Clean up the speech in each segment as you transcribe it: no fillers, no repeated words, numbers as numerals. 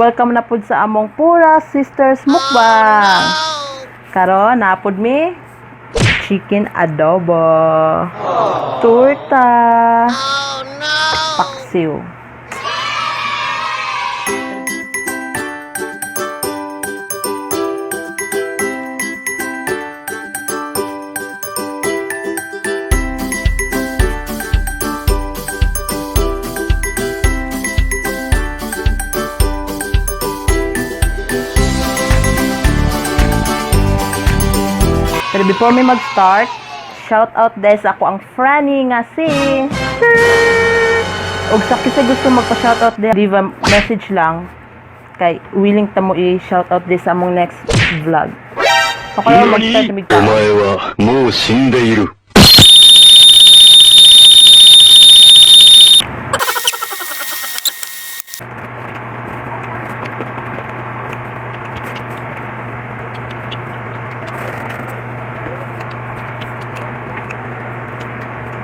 welcome na pud sa among Pura Sisters Mukbang. Karon napud mi chicken adobo, torta, paksiw. Pero before me mag-start, shout out guys ako ang Franny nga si og sa kisa gusto magpa-shout out din, leave a message lang kay willing ta mo i-shout out this sa among next vlog. Okay, mag-start kami ta. Omae wa mou shindeiru.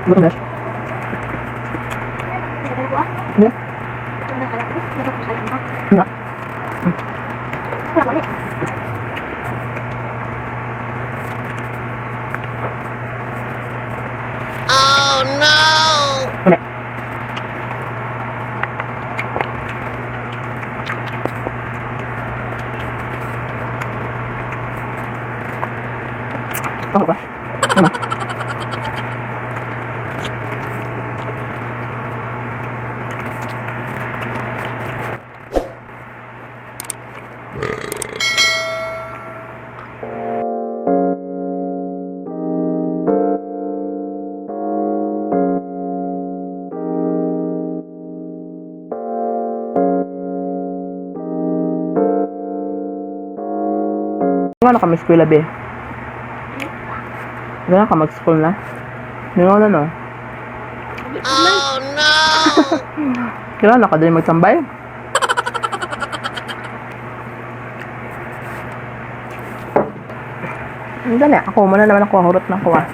Bener. Ya. Enggak. Oh no. Bener. Oh, apa? Mana? Gano'n ka mag-school na, be? Gano'n ka mag-school na? Gano'n na, no? Oh, no! Gano'n ka din magtambay? Gano'n, ako muna naman ako, hurot na ako, ah.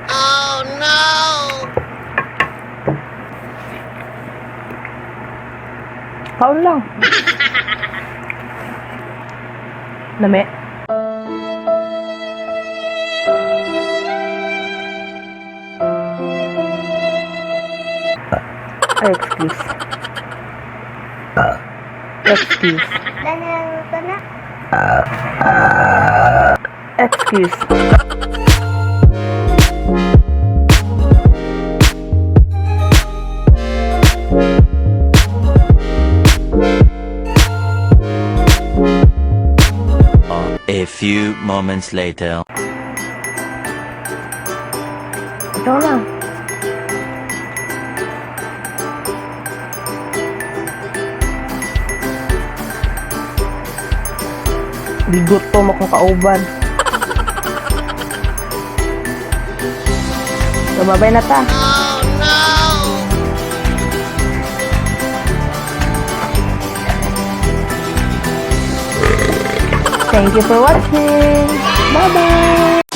Oh, no! Kaon lang. Lame. Excuse. Excuse. Excuse. A few moments later. Ito lang. Bigot to mo kung kauban. So, babay na ta. Oh, no! Thank you for watching. Bye-bye.